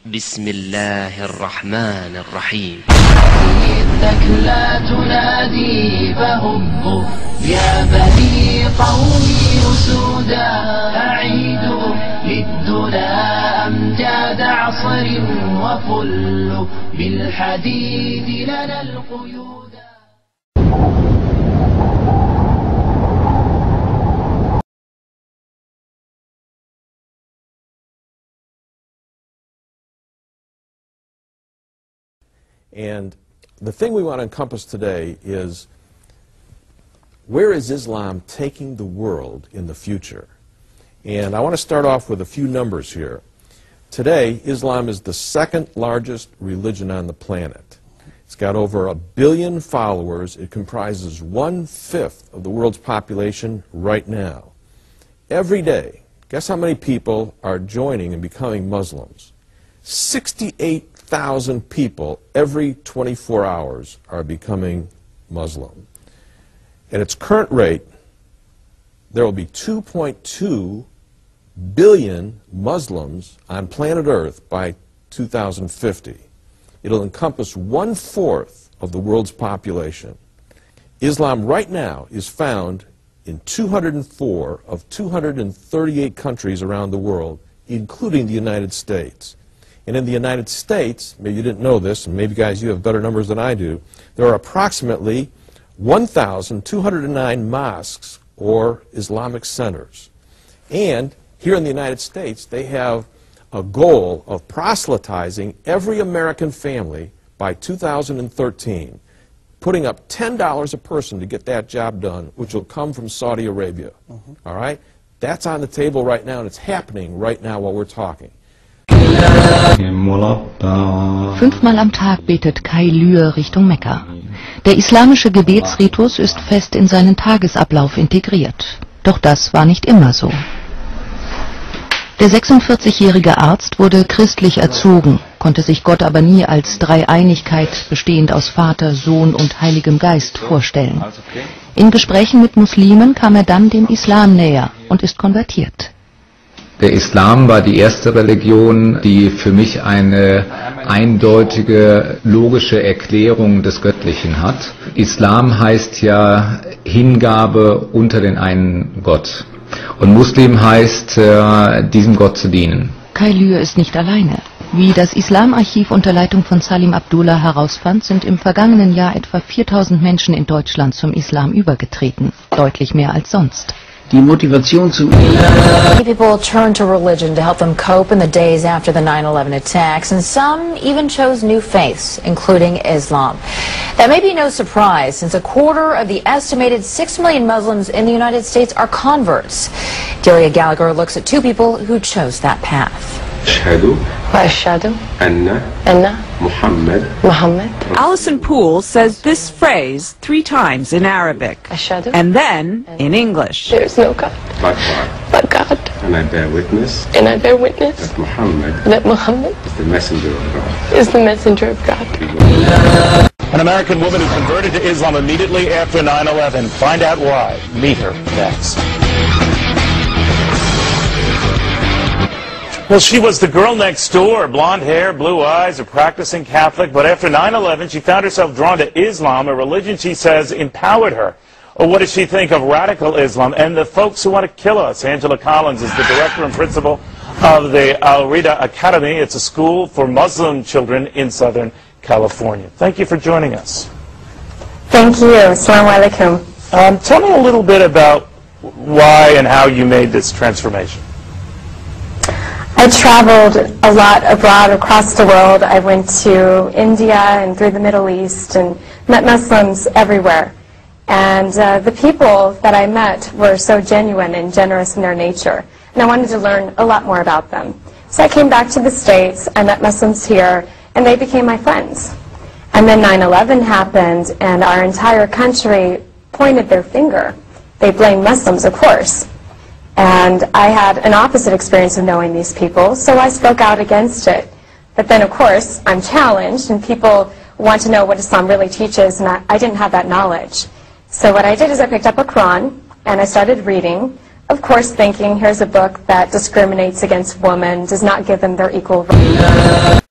بسم الله الرحمن الرحيم. إنك لا تنادي فهبوا يا بني قومي أسودا أعيدوا للدنا أمجاد عصر وفلوا بالحديد لنا القيود. And the thing we want to encompass today is, where is Islam taking the world in the future? And I want to start off with a few numbers here. Today, Islam is the second largest religion on the planet. It's got over 1 billion followers. It comprises 1/5 of the world's population right now. Every day, guess how many people are joining and becoming Muslims? 68,000 people every 24 hours are becoming Muslim. At its current rate, there will be 2.2 billion Muslims on planet Earth by 2050. It'll encompass 1/4 of the world's population. Islam right now is found in 204 of 238 countries around the world, including the United States. And in the United States, maybe you didn't know this, and maybe guys you have better numbers than I do, there are approximately 1,209 mosques or Islamic centers. And here in the United States, they have a goal of proselytizing every American family by 2013, putting up $10 a person to get that job done, which will come from Saudi Arabia. All right? That's on the table right now, and it's happening right now while we're talking. 5-mal am Tag betet Kai Lühe Richtung Mekka. Der islamische Gebetsritus ist fest in seinen Tagesablauf integriert. Doch das war nicht immer so. Der 46-jährige Arzt wurde christlich erzogen, konnte sich Gott aber nie als Dreieinigkeit bestehend aus Vater, Sohn und Heiligem Geist vorstellen. In Gesprächen mit Muslimen kam er dann dem Islam näher und ist konvertiert. Der Islam war die erste Religion, die für mich eine eindeutige, logische Erklärung des Göttlichen hat. Islam heißt ja Hingabe unter den einen Gott. Und Muslim heißt, diesem Gott zu dienen. Kai Lühe ist nicht alleine. Wie das Islamarchiv unter Leitung von Salim Abdullah herausfand, sind im vergangenen Jahr etwa 4.000 Menschen in Deutschland zum Islam übergetreten. Deutlich mehr als sonst. Die Motivation zu People turned to religion to help them cope in the days after the 9/11 attacks, and some even chose new faiths, including Islam. That may be no surprise, since 1/4 of the estimated 6 million Muslims in the United States are converts. Delia Gallagher looks at two people who chose that path. Alison Poole says this phrase 3 times in Arabic, and then in English. There is no God but God. And I bear witness that Muhammad is the messenger of God. An American woman who converted to Islam immediately after 9/11. Find out why. Meet her next. Well, she was the girl next door, blonde hair, blue eyes, a practicing Catholic, but after 9/11, she found herself drawn to Islam, a religion she says empowered her. Or what does she think of radical Islam and the folks who want to kill us? Angela Collins is the director and principal of the Al Rida Academy. It's a school for Muslim children in Southern California. Thank you for joining us. Thank you. Assalamu alaikum. Tell me a little bit about why and how you made this transformation. I traveled a lot abroad across the world. I went to India and through the Middle East and met Muslims everywhere. And the people that I met were so genuine and generous in their nature. And I wanted to learn a lot more about them. So I came back to the States, I met Muslims here, and they became my friends. And then 9/11 happened, and our entire country pointed their finger. They blamed Muslims, of course. And I had an opposite experience of knowing these people, so I spoke out against it. But then, of course, I'm challenged, and people want to know what Islam really teaches, and I didn't have that knowledge. So what I did is I picked up a Quran, and I started reading of course thinking, here's a book that discriminates against women, does not give them their equal rights.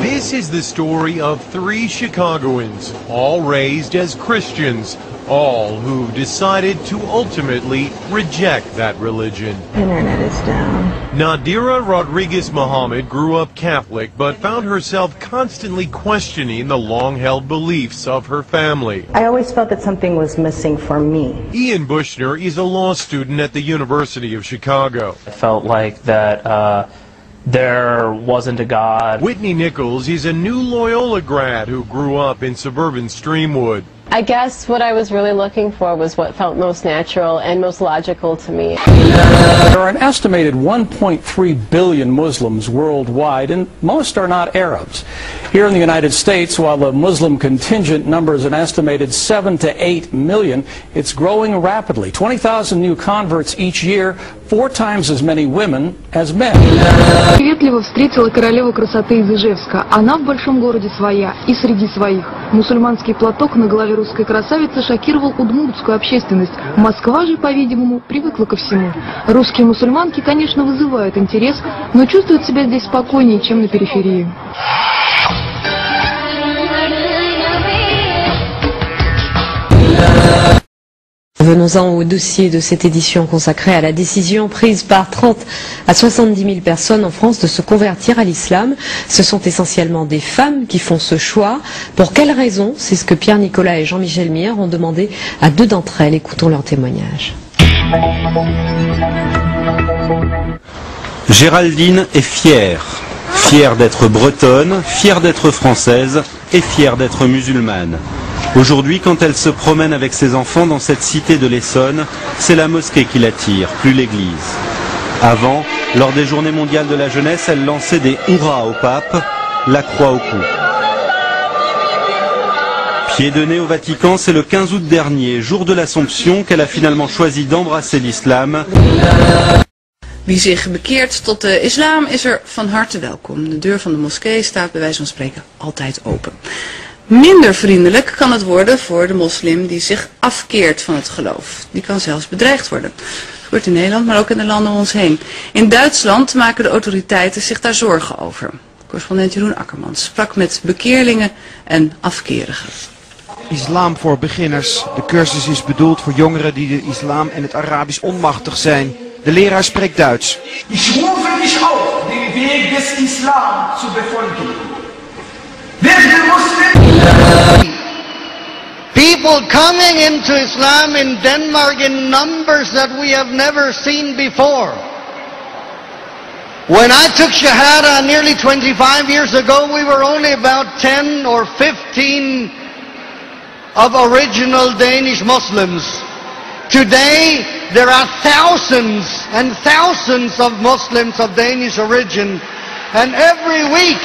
This is the story of 3 Chicagoans, all raised as Christians, all who decided to ultimately reject that religion. Internet is down. Nadira Rodriguez Muhammad grew up Catholic, but found herself constantly questioning the long-held beliefs of her family. I always felt that something was missing for me. Ian Bushner is a law student at the University of Chicago. I felt like that there wasn't a God. Whitney Nichols is a new Loyola grad who grew up in suburban Streamwood. I guess what I was really looking for was what felt most natural and most logical to me. There are an estimated 1.3 billion Muslims worldwide, and most are not Arabs. Here in the United States, while the Muslim contingent numbers an estimated 7 to 8 million, it's growing rapidly. 20,000 new converts each year, 4 times as many women as men. Приветливо встретила королеву красоты из Ижевска. Она в большом городе своя и среди своих. Мусульманский платок на голове русской красавицы шокировал удмуртскую общественность. Москва же, по-видимому, привыкла ко всему. Русские мусульманки, конечно, вызывают интерес, но чувствуют себя здесь спокойнее, чем на периферии. Venons-en au dossier de cette édition consacrée à la décision prise par 30 à 70 000 personnes en France de se convertir à l'islam. Ce sont essentiellement des femmes qui font ce choix. Pour quelles raisons? C'est ce que Pierre Nicolas et Jean-Michel Mier ont demandé à 2 d'entre elles. Écoutons leur témoignage. Géraldine est fière. Fière d'être bretonne, fière d'être française et fière d'être musulmane. Aujourd'hui, quand elle se promène avec ses enfants dans cette cité de l'Essonne, c'est la mosquée qui l'attire, plus l'église. Avant, lors des journées mondiales de la jeunesse, elle lançait des hurrahs au pape, la croix au cou. Pied de nez au Vatican, c'est le 15 août dernier, jour de l'Assomption, qu'elle a finalement choisi d'embrasser l'islam. Wie zich bekeert tot de islam is er van harte welkom. De deur van de moskee staat bij wijze van spreken altijd open. Minder vriendelijk kan het worden voor de moslim die zich afkeert van het geloof. Die kan zelfs bedreigd worden. Dat gebeurt in Nederland, maar ook in de landen om ons heen. In Duitsland maken de autoriteiten zich daar zorgen over. Correspondent Jeroen Akkermans sprak met bekeerlingen en afkerigen. Islam voor beginners. De cursus is bedoeld voor jongeren die de islam en het Arabisch onmachtig zijn. De leraar spreekt Duits. Ich rufe dich auf, den Weg des Islam zu befolgen. People coming into Islam in Denmark in numbers that we have never seen before. When I took Shahada nearly 25 years ago, we were only about 10 or 15 of original Danish Muslims. Today, there are thousands and thousands of Muslims of Danish origin, and every week